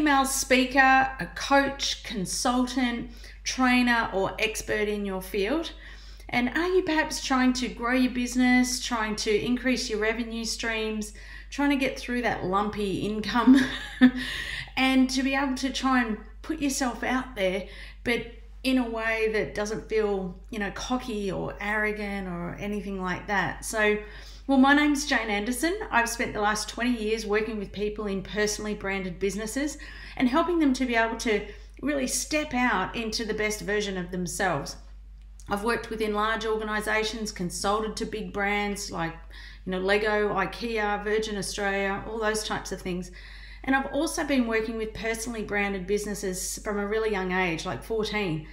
female speaker, a coach, consultant, trainer, or expert in your field? And are you perhaps trying to grow your business, trying to increase your revenue streams, trying to get through that lumpy income and to be able to try and put yourself out there, but in a way that doesn't feel, cocky or arrogant or anything like that? So, well, my name's Jane Anderson. I've spent the last 20 years working with people in personally branded businesses and helping them to be able to really step out into the best version of themselves. I've worked within large organizations, consulted to big brands like, Lego, IKEA, Virgin Australia, all those types of things. And I've also been working with personally branded businesses from a really young age, like 14,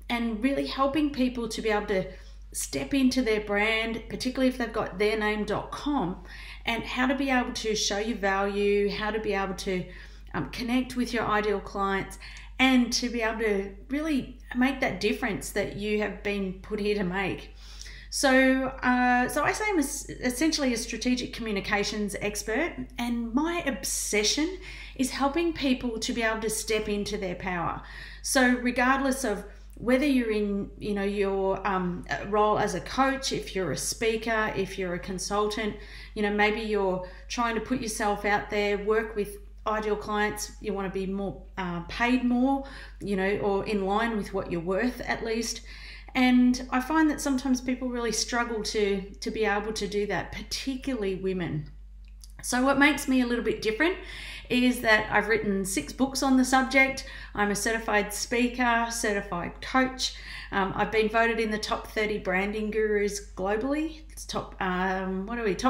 and really helping people to be able to step into their brand, particularly if they've got theirname.com, and how to be able to show your value, how to be able to connect with your ideal clients, and to be able to really make that difference that you have been put here to make. So I say I'm essentially a strategic communications expert, and my obsession is helping people to be able to step into their power. So regardless of whether you're in, your role as a coach, if you're a speaker, if you're a consultant, maybe you're trying to put yourself out there, work with ideal clients, you want to be more paid more, or in line with what you're worth at least. And I find that sometimes people really struggle to be able to do that, particularly women. So what makes me a little bit different is that I've written 6 books on the subject. I'm a certified speaker, certified coach. I've been voted in the top 30 branding gurus globally. It's top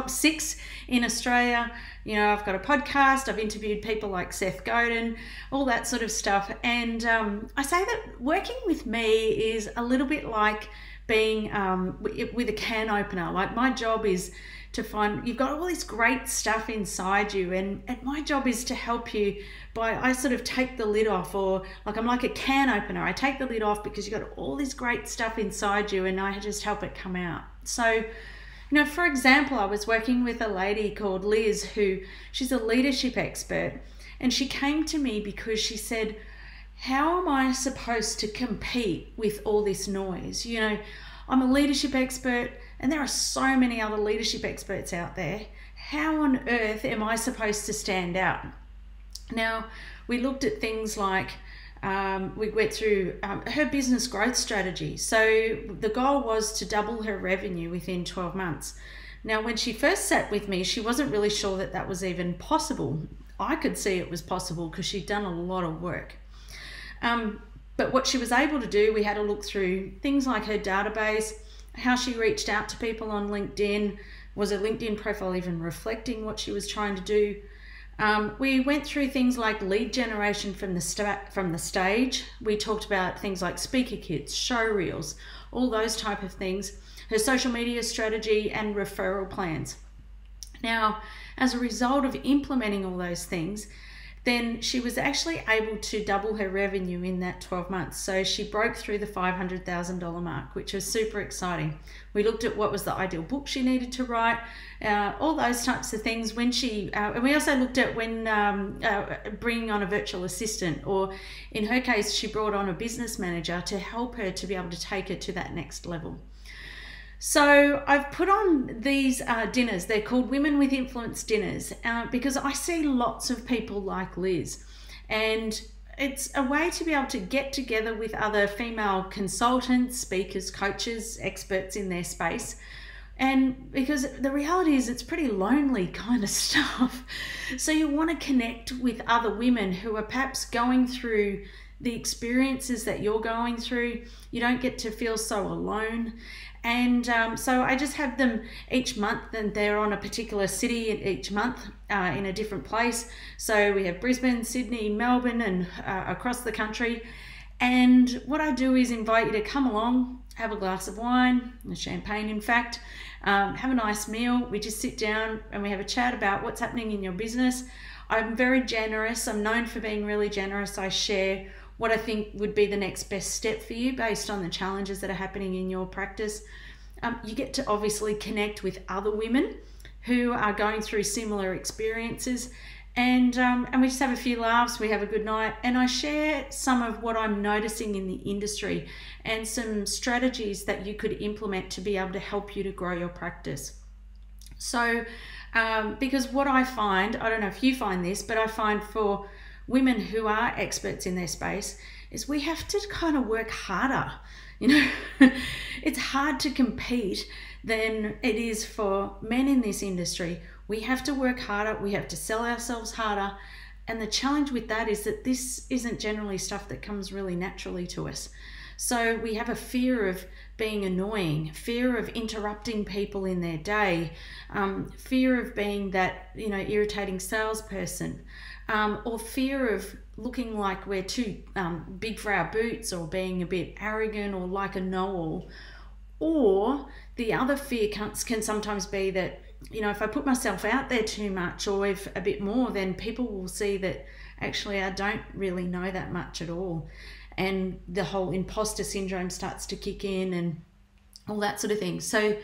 6 in Australia. I've got a podcast. I've interviewed people like Seth Godin, all that sort of stuff. And I say that working with me is a little bit like being with a can opener. Like, my job is to find, you've got all this great stuff inside you, and my job is to help you I sort of take the lid off, or like I'm like a can opener. I take the lid off because you've got all this great stuff inside you, and I just help it come out. So, for example, I was working with a lady called Liz, she's a leadership expert, and she came to me because she said, how am I supposed to compete with all this noise? I'm a leadership expert, and there are so many other leadership experts out there. How on earth am I supposed to stand out? Now, we looked at things like, we went through her business growth strategy. So the goal was to double her revenue within 12 months. Now, when she first sat with me, she wasn't really sure that that was even possible. I could see it was possible because she'd done a lot of work. But what she was able to do, we had a look through things like her database, how she reached out to people on LinkedIn. Was her LinkedIn profile even reflecting what she was trying to do? We went through things like lead generation from the stage. We talked about things like speaker kits, show reels, all those type of things, her social media strategy, and referral plans. Now, as a result of implementing all those things, then she was actually able to double her revenue in that 12 months. So she broke through the $500,000 mark, which was super exciting. We looked at what was the ideal book she needed to write, all those types of things. And we also looked at when bringing on a virtual assistant, or in her case, she brought on a business manager to help her to be able to take her to that next level. So I've put on these dinners. They're called Women with Influence dinners because I see lots of people like Liz, and it's a way to be able to get together with other female consultants, speakers, coaches, experts in their space. And because the reality is it's pretty lonely kind of stuff. So you want to connect with other women who are perhaps going through the experiences that you're going through. You don't get to feel so alone. And so I just have them each month, and they're on a particular city each month in a different place. So we have Brisbane, Sydney, Melbourne, and across the country. And what I do is invite you to come along, have a glass of wine, champagne in fact, have a nice meal. We just sit down and we have a chat about what's happening in your business. I'm very generous. I'm known for being really generous. I share what I think would be the next best step for you based on the challenges that are happening in your practice. You get to obviously connect with other women who are going through similar experiences, And we just have a few laughs, we have a good night, and I share some of what I'm noticing in the industry and some strategies that you could implement to be able to help you to grow your practice. So, because what I find, I don't know if you find this, but I find for women who are experts in their space is we have to kind of work harder. You know, it's hard to compete than it is for men in this industry. We have to work harder, we have to sell ourselves harder, and the challenge with that is that this isn't generally stuff that comes really naturally to us. So we have a fear of being annoying, fear of interrupting people in their day, fear of being that, you know, irritating salesperson, or fear of looking like we're too big for our boots, or being a bit arrogant or like a know-all. Or the other fear can sometimes be that, you know, if I put myself out there too much or if a bit more, then people will see that actually I don't really know that much at all. And the whole imposter syndrome starts to kick in and all that sort of thing. So,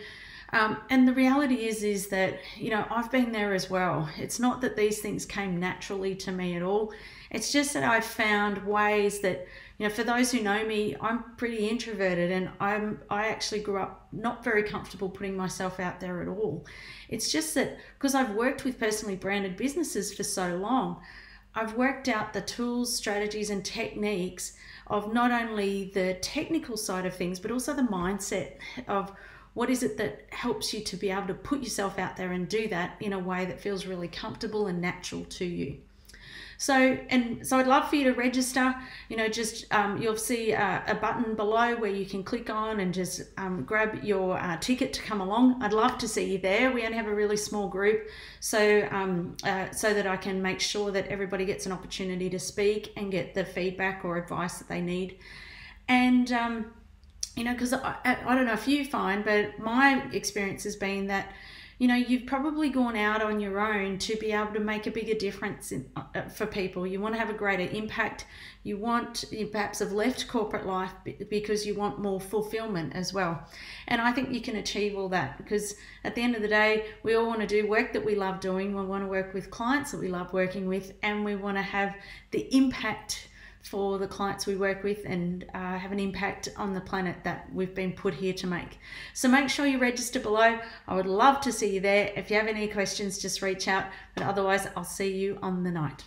and the reality is that, you know, I've been there as well. It's not that these things came naturally to me at all. It's just that I've found ways that, you know, for those who know me, I'm pretty introverted, and I actually grew up not very comfortable putting myself out there at all. It's just that because I've worked with personally branded businesses for so long, I've worked out the tools, strategies, and techniques of not only the technical side of things, but also the mindset of what is it that helps you to be able to put yourself out there and do that in a way that feels really comfortable and natural to you. So I'd love for you to register. You know, just you'll see a button below where you can click on and just grab your ticket to come along. I'd love to see you there. We only have a really small group, so so that I can make sure that everybody gets an opportunity to speak and get the feedback or advice that they need. And you know, because I don't know if you find, but my experience has been that, you know, you've probably gone out on your own to be able to make a bigger difference for people. You want to have a greater impact. You perhaps have left corporate life because you want more fulfillment as well. And I think you can achieve all that, because at the end of the day, we all want to do work that we love doing. We want to work with clients that we love working with, and we want to have the impact for the clients we work with and have an impact on the planet that we've been put here to make. So make sure you register below. I would love to see you there. If you have any questions, just reach out. But otherwise, I'll see you on the night.